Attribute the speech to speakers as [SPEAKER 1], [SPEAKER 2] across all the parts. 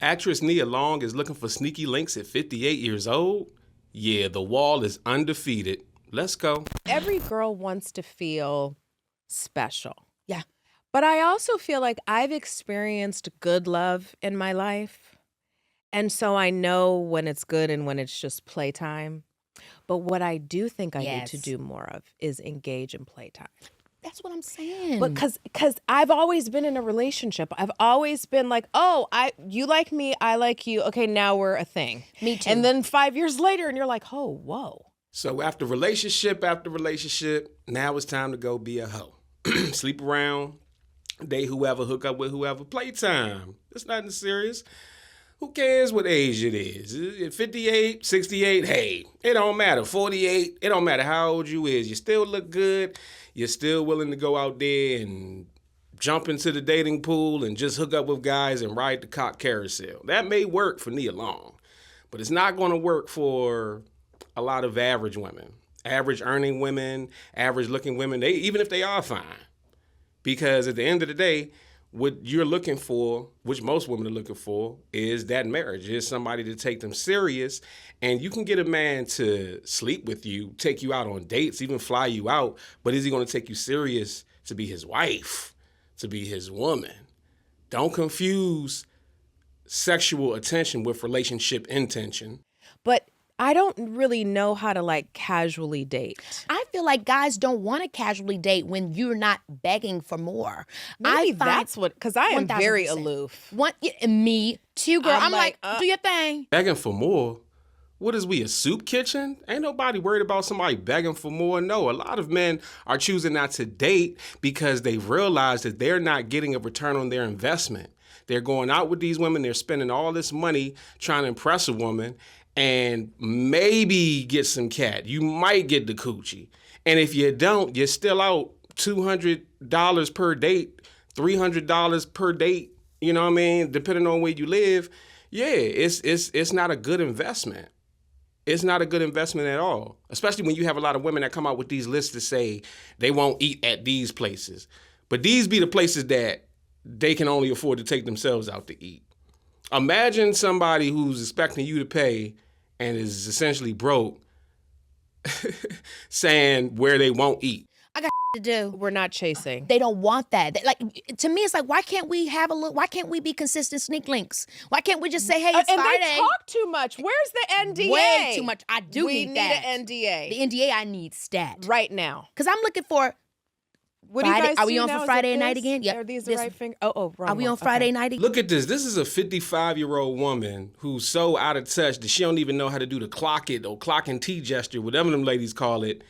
[SPEAKER 1] Actress Nia Long is looking for sneaky links at 58 years old? Yeah, the wall is undefeated. Let's go.
[SPEAKER 2] Every girl wants to feel special.
[SPEAKER 3] Yeah.
[SPEAKER 2] But I also feel like I've experienced good love in my life. And so I know when it's good and when it's just playtime. But what I do think I need to do more of is engage in playtime.
[SPEAKER 3] That's what I'm saying.
[SPEAKER 2] But because I've always been in a relationship. I've always been like, oh, you like me, I like you. Okay, now we're a thing.
[SPEAKER 3] Me too.
[SPEAKER 2] And then 5 years later, and you're like, oh, whoa.
[SPEAKER 1] So after relationship, now it's time to go be a hoe. Sleep around, date whoever, hook up with whoever, playtime. It's nothing serious. Who cares what age it is? 58, 68, hey, it don't matter. 48, it don't matter how old you is. You still look good. You're still willing to go out there and jump into the dating pool and just hook up with guys and ride the cock carousel. That may work for Nia Long, but it's not going to work for a lot of average women, average earning women, average looking women, even if they are fine. Because at the end of the day, what you're looking for, which most women are looking for, is that marriage, is somebody to take them serious. And you can get a man to sleep with you, take you out on dates, even fly you out, but is he going to take you serious to be his wife, to be his woman? Don't confuse sexual attention with relationship intention.
[SPEAKER 2] But I don't really know how to casually date.
[SPEAKER 3] I feel like guys don't want to casually date when you're not begging for more.
[SPEAKER 2] Maybe that's what, because I am
[SPEAKER 3] 1000%.
[SPEAKER 2] very aloof.
[SPEAKER 3] Me too, girl. I'm like, do your thing.
[SPEAKER 1] Begging for more? What is we, a soup kitchen? Ain't nobody worried about somebody begging for more. No, a lot of men are choosing not to date because they realize that they're not getting a return on their investment. They're going out with these women, they're spending all this money trying to impress a woman, and maybe get some cat. You might get the coochie. And if you don't, you're still out $200 per date, $300 per date, you know what I mean? Depending on where you live. Yeah, it's not a good investment. It's not a good investment at all, especially when you have a lot of women that come out with these lists to say they won't eat at these places. But these be the places that they can only afford to take themselves out to eat. Imagine somebody who's expecting you to pay and is essentially broke saying where they won't eat.
[SPEAKER 3] I got to do.
[SPEAKER 2] We're not chasing.
[SPEAKER 3] They don't want that. To me, it's like, why can't we have a look? Why can't we be consistent sneak links? Why can't we just say, hey, it's
[SPEAKER 2] and
[SPEAKER 3] Friday?
[SPEAKER 2] They talk too much. Where's the NDA?
[SPEAKER 3] Way too much. I do
[SPEAKER 2] we
[SPEAKER 3] need that.
[SPEAKER 2] We need an NDA.
[SPEAKER 3] The NDA I need stat.
[SPEAKER 2] Right now.
[SPEAKER 3] Because I'm looking for
[SPEAKER 2] What
[SPEAKER 3] Friday.
[SPEAKER 2] Do you guys
[SPEAKER 3] Are we
[SPEAKER 2] do
[SPEAKER 3] on
[SPEAKER 2] now?
[SPEAKER 3] for Friday night
[SPEAKER 2] this?
[SPEAKER 3] again? Yeah.
[SPEAKER 2] Are these the right finger? Oh, wrong.
[SPEAKER 3] Are we on Friday night again?
[SPEAKER 1] Look at this. This is a 55-year-old woman who's so out of touch that she don't even know how to do the clock it or clock and T gesture, whatever them ladies call it,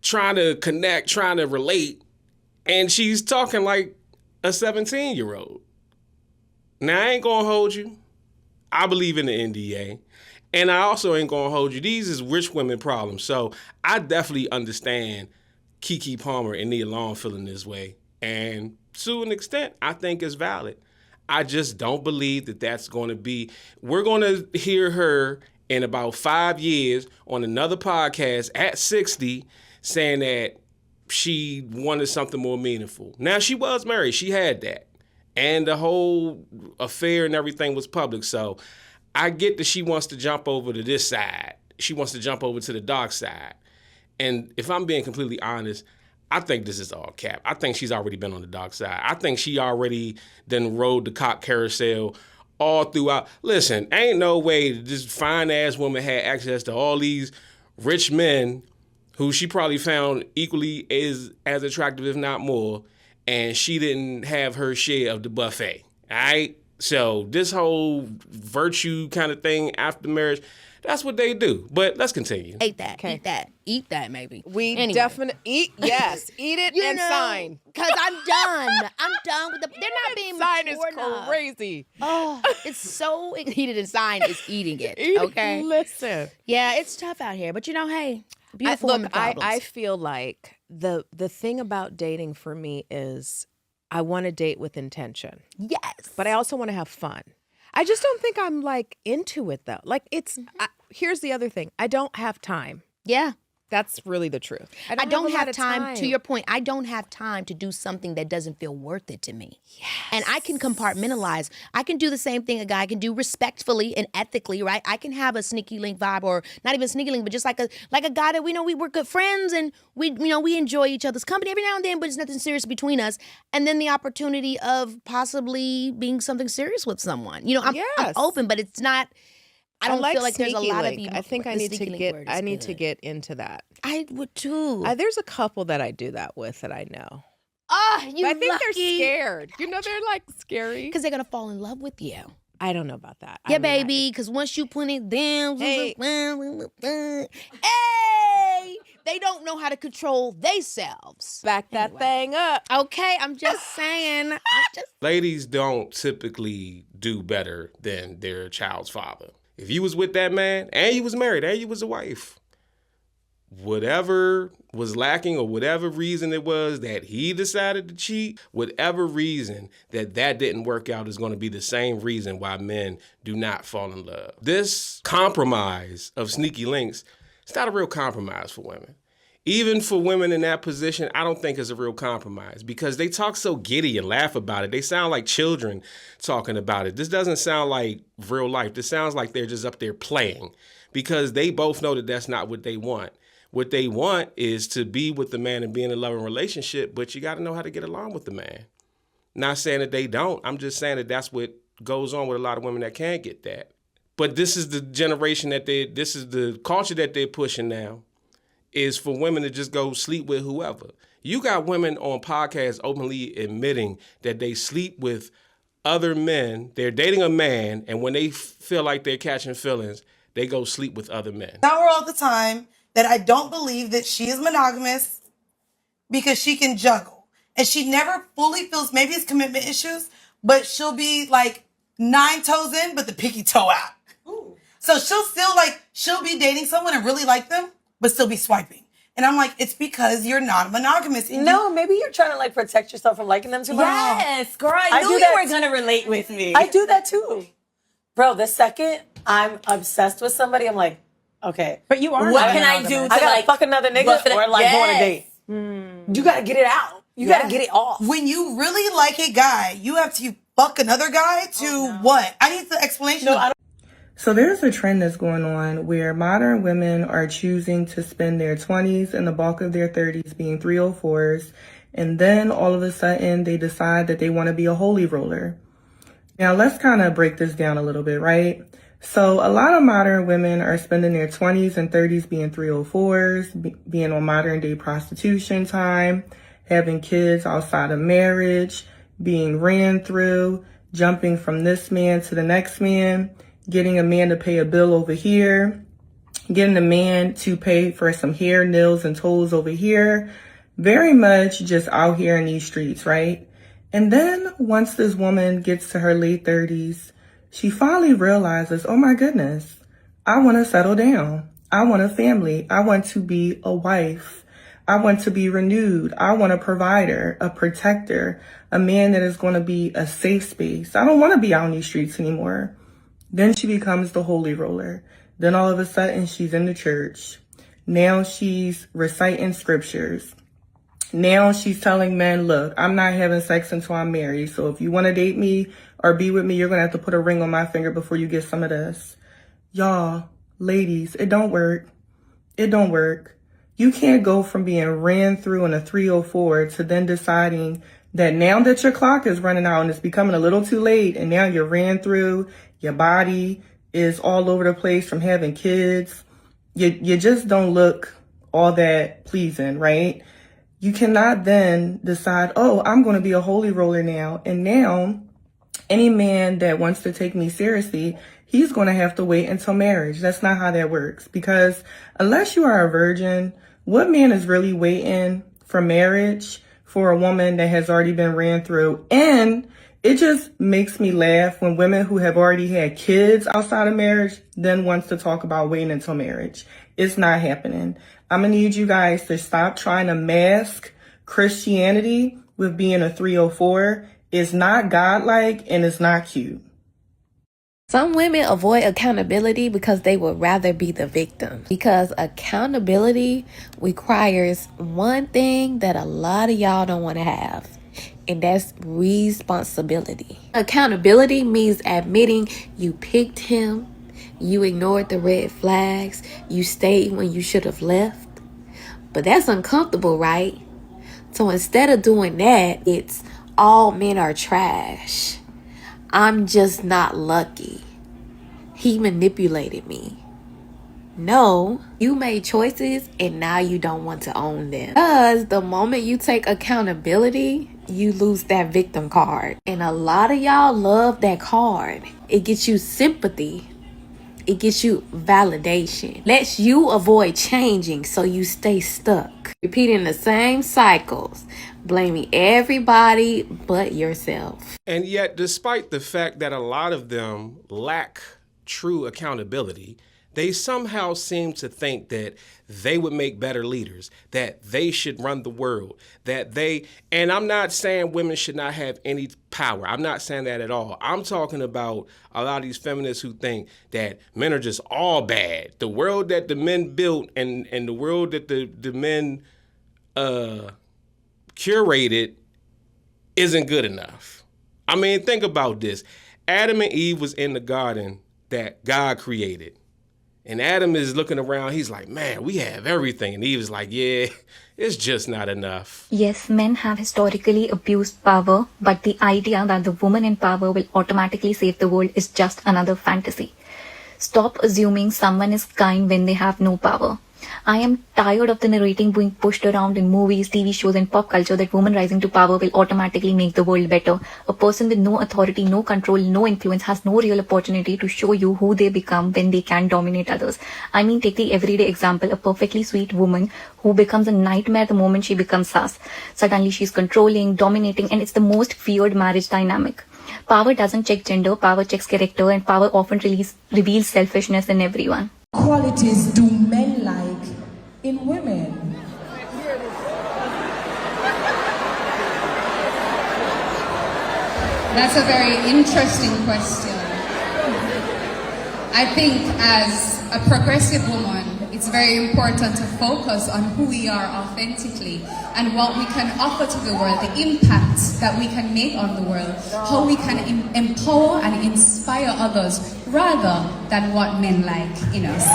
[SPEAKER 1] trying to connect, trying to relate, and she's talking like a 17-year-old. Now, I ain't gonna hold you. I believe in the NDA. And I also ain't gonna hold you. These is rich women problems. So I definitely understand Keke Palmer and Nia Long feeling this way. And to an extent, I think it's valid. I just don't believe that that's going to be, we're going to hear her in about 5 years on another podcast at 60 saying that she wanted something more meaningful. Now, she was married. She had that. And the whole affair and everything was public. So I get that she wants to jump over to this side. She wants to jump over to the dark side. And if I'm being completely honest, I think this is all cap. I think she's already been on the dark side. I think she already then rode the cock carousel all throughout. Listen, ain't no way this fine-ass woman had access to all these rich men who she probably found equally as attractive, if not more, and she didn't have her share of the buffet, all right? So this whole virtue kind of thing after marriage, that's what they do. But let's continue.
[SPEAKER 3] Eat that, maybe.
[SPEAKER 2] We
[SPEAKER 3] anyway.
[SPEAKER 2] definitely eat it and sign.
[SPEAKER 3] Because I'm done. I'm done with they're not being
[SPEAKER 2] sign is
[SPEAKER 3] mature
[SPEAKER 2] crazy.
[SPEAKER 3] Oh, it's so eating and sign is eating it. Okay.
[SPEAKER 2] Listen.
[SPEAKER 3] Yeah, it's tough out here. But hey, beautiful women problems.
[SPEAKER 2] I feel like the thing about dating for me is I want to date with intention.
[SPEAKER 3] Yes.
[SPEAKER 2] But I also want to have fun. I just don't think I'm into it though. Here's the other thing. I don't have time.
[SPEAKER 3] Yeah.
[SPEAKER 2] That's really the truth.
[SPEAKER 3] I don't
[SPEAKER 2] have a lot
[SPEAKER 3] have
[SPEAKER 2] of
[SPEAKER 3] time, to your point, I don't have time to do something that doesn't feel worth it to me.
[SPEAKER 2] Yes.
[SPEAKER 3] And I can compartmentalize. I can do the same thing a guy can do respectfully and ethically, right? I can have a sneaky link vibe, or not even sneaky link, but just like a guy that we know we're good friends and we enjoy each other's company every now and then, but it's nothing serious between us. And then the opportunity of possibly being something serious with someone. I'm open, but it's not. I don't feel like there's a lot of people.
[SPEAKER 2] I think I need to get into that.
[SPEAKER 3] I would too.
[SPEAKER 2] There's a couple that I do that with that I know.
[SPEAKER 3] You
[SPEAKER 2] I think they're
[SPEAKER 3] lucky.
[SPEAKER 2] scared. They're like scary.
[SPEAKER 3] Because they're going to fall in love with you.
[SPEAKER 2] I don't know about that.
[SPEAKER 3] Yeah, baby. Because once you put it down, hey, they don't know how to control themselves.
[SPEAKER 2] Back that thing up.
[SPEAKER 3] Okay, I'm just saying.
[SPEAKER 1] Ladies don't typically do better than their child's father. If you was with that man and you was married and you was a wife, whatever was lacking or whatever reason it was that he decided to cheat, whatever reason that didn't work out is going to be the same reason why men do not fall in love. This compromise of sneaky links, it's not a real compromise for women. Even for women in that position, I don't think it's a real compromise because they talk so giddy and laugh about it. They sound like children talking about it. This doesn't sound like real life. This sounds like they're just up there playing because they both know that that's not what they want. What they want is to be with the man and be in a loving relationship, but you got to know how to get along with the man. Not saying that they don't. I'm just saying that that's what goes on with a lot of women that can't get that. But this is the generation this is the culture that they're pushing now. Is for women to just go sleep with whoever. You got women on podcasts openly admitting that they sleep with other men. They're dating a man, and when they feel like they're catching feelings, they go sleep with other men.
[SPEAKER 4] I tell her all the time that I don't believe that she is monogamous because she can juggle. And she never fully feels, maybe it's commitment issues, but she'll be like 9 toes in, but the pinky toe out. Ooh. So she'll be dating someone and really like them, but still be swiping. And I'm like, it's because you're non-monogamous.
[SPEAKER 5] Maybe you're trying to like protect yourself from liking them too much.
[SPEAKER 4] Yes, girl, I knew
[SPEAKER 5] you
[SPEAKER 4] you
[SPEAKER 5] were going to relate with me.
[SPEAKER 4] I do that too.
[SPEAKER 5] Bro, the second I'm obsessed with somebody, I'm like, okay.
[SPEAKER 4] But you are.
[SPEAKER 5] What can I do to like fuck another nigga or like go on a date? You got to get it out. You got to get it off.
[SPEAKER 4] When you really like a guy, you have to fuck another guy to what? I need the explanation.
[SPEAKER 5] No, I don't.
[SPEAKER 6] So there's a trend that's going on where modern women are choosing to spend their 20s and the bulk of their 30s being 304s, and then all of a sudden they decide that they want to be a holy roller. Now let's kind of break this down a little bit, right? So a lot of modern women are spending their 20s and 30s being 304s, being on modern day prostitution time, having kids outside of marriage, being ran through, jumping from this man to the next man, getting a man to pay a bill over here, getting a man to pay for some hair, nails, and toes over here. Very much just out here in these streets, right? And then once this woman gets to her late 30s, she finally realizes, oh my goodness, I want to settle down. I want a family. I want to be a wife. I want to be renewed. I want a provider, a protector, a man that is going to be a safe space. I don't want to be out in these streets anymore. Then she becomes the holy roller. Then all of a sudden she's in the church. Now she's reciting scriptures. Now she's telling men, look, I'm not having sex until I'm married. So if you want to date me or be with me, you're going to have to put a ring on my finger before you get some of this. Y'all, ladies, it don't work. It don't work. You can't go from being ran through in a 304 to then deciding that now that your clock is running out and it's becoming a little too late and now you're ran through, your body is all over the place from having kids. You just don't look all that pleasing, right? You cannot then decide, oh, I'm going to be a holy roller now. And now any man that wants to take me seriously, he's going to have to wait until marriage. That's not how that works. Because unless you are a virgin, what man is really waiting for marriage for a woman that has already been ran through? And it just makes me laugh when women who have already had kids outside of marriage then wants to talk about waiting until marriage. It's not happening. I'm going to need you guys to stop trying to mask Christianity with being a 304. It's not godlike and it's not cute.
[SPEAKER 7] Some women avoid accountability because they would rather be the victim. Because accountability requires one thing that a lot of y'all don't want to have, and that's responsibility. Accountability means admitting you picked him, you ignored the red flags, you stayed when you should have left. But that's uncomfortable, right? So instead of doing that, it's all men are trash. I'm just not lucky. He manipulated me. No, you made choices and now you don't want to own them. Because the moment you take accountability, you lose that victim card. And a lot of y'all love that card. It gets you sympathy. It gets you validation. Lets you avoid changing so you stay stuck. Repeating the same cycles. Blaming everybody but yourself.
[SPEAKER 1] And yet, despite the fact that a lot of them lack true accountability, they somehow seem to think that they would make better leaders, that they should run the world, and I'm not saying women should not have any power. I'm not saying that at all. I'm talking about a lot of these feminists who think that men are just all bad. The world that the men built and the world that the men curated isn't good enough. I mean, think about this. Adam and Eve was in the garden that God created. And Adam is looking around, he's like, man, we have everything. And Eve is like, yeah, it's just not enough.
[SPEAKER 8] Yes, men have historically abused power, but the idea that the woman in power will automatically save the world is just another fantasy. Stop assuming someone is kind when they have no power. I am tired of the narrating being pushed around in movies, TV shows, and pop culture that women rising to power will automatically make the world better. A person with no authority, no control, no influence has no real opportunity to show you who they become when they can dominate others. I mean, take the everyday example, a perfectly sweet woman who becomes a nightmare the moment she becomes sus. Suddenly she's controlling, dominating, and it's the most feared marriage dynamic. Power doesn't check gender, power checks character, and power often reveals selfishness in everyone.
[SPEAKER 9] Qualities do men like in women?
[SPEAKER 10] That's a very interesting question. I think as a progressive woman, it's very important to focus on who we are authentically and what we can offer to the world, the impact that we can make on the world, how we can empower and inspire others rather than what men like in us.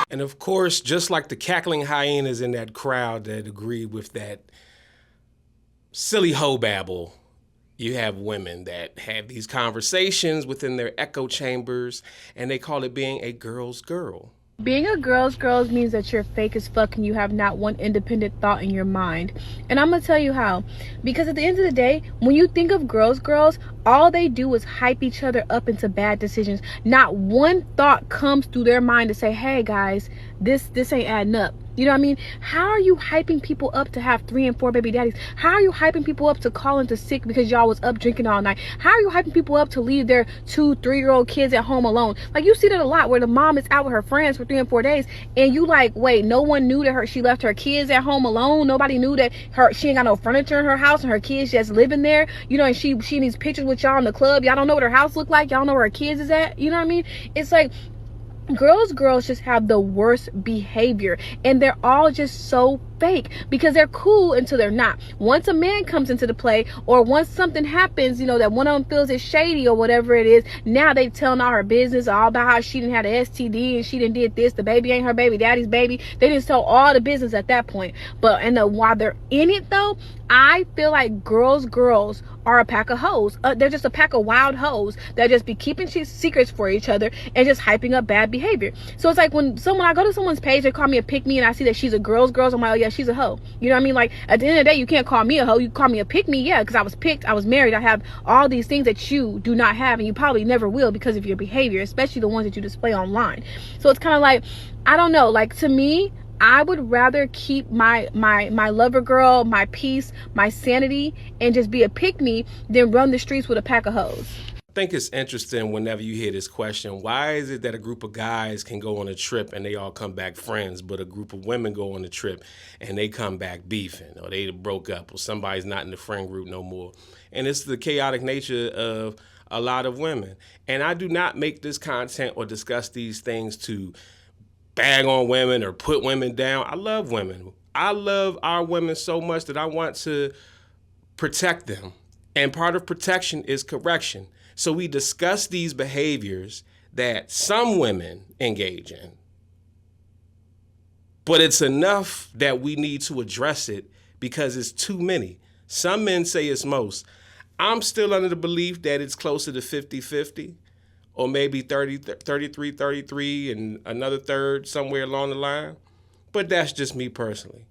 [SPEAKER 1] And of course, just like the cackling hyenas in that crowd that agreed with that silly hoe babble, you have women that have these conversations within their echo chambers, and they call it being a girl's girl.
[SPEAKER 11] Being a girl's girl means that you're fake as fuck and you have not one independent thought in your mind. And I'm gonna tell you how. Because at the end of the day, when you think of girls, all they do is hype each other up into bad decisions. Not one thought comes through their mind to say, hey guys, this ain't adding up. You know what I mean? How are you hyping people up to have 3 and 4 baby daddies? How are you hyping people up to call into sick because y'all was up drinking all night? How are you hyping people up to leave their 2, 3-year-old kids at home alone? Like, you see that a lot where the mom is out with her friends for 3 and 4 days, and you like, wait, no one knew that she left her kids at home alone. Nobody knew that she ain't got no furniture in her house and her kids just living there. You know, and she needs pictures with y'all in the club. Y'all don't know what her house look like. Y'all know where her kids is at. You know what I mean? It's like, girls just have the worst behavior, and they're all just so fake because they're cool until they're not. Once a man comes into the play, or once something happens, you know, that one of them feels it's shady or whatever it is, now they telling all her business, all about how she didn't have the STD and she didn't did this, the baby ain't her baby daddy's baby. They didn't tell all the business at that point. But while they're in it though, I feel like girls are a pack of hoes. They're just a pack of wild hoes that just be keeping secrets for each other and just hyping up bad behavior. So it's like when I go to someone's page, they call me a pick me, and I see that she's a girls, I'm like, oh yeah, she's a hoe. You know what I mean? Like, at the end of the day, you can't call me a hoe. You call me a pick me, yeah, because I was picked, I was married, I have all these things that you do not have, and you probably never will because of your behavior, especially the ones that you display online. So it's kind of like, I don't know, like, to me, I would rather keep my lover girl, my peace, my sanity, and just be a pick me than run the streets with a pack of hoes.
[SPEAKER 1] think it's interesting whenever you hear this question, why is it that a group of guys can go on a trip and they all come back friends, but a group of women go on a trip and they come back beefing, or they broke up, or somebody's not in the friend group no more? And it's the chaotic nature of a lot of women. And I do not make this content or discuss these things to bag on women or put women down. I love women. I love our women so much that I want to protect them. And part of protection is correction. So we discuss these behaviors that some women engage in. But it's enough that we need to address it because it's too many. Some men say it's most. I'm still under the belief that it's closer to 50-50, or maybe 33-33 and another third somewhere along the line. But that's just me personally.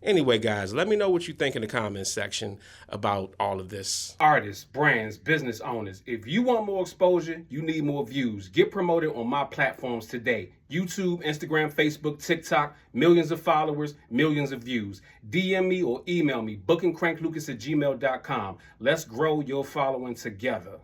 [SPEAKER 1] Anyway, guys, let me know what you think in the comments section about all of this. Artists, brands, business owners, if you want more exposure, you need more views. Get promoted on my platforms today. YouTube, Instagram, Facebook, TikTok, millions of followers, millions of views. DM me or email me, bookandcranklucas@gmail.com. Let's grow your following together.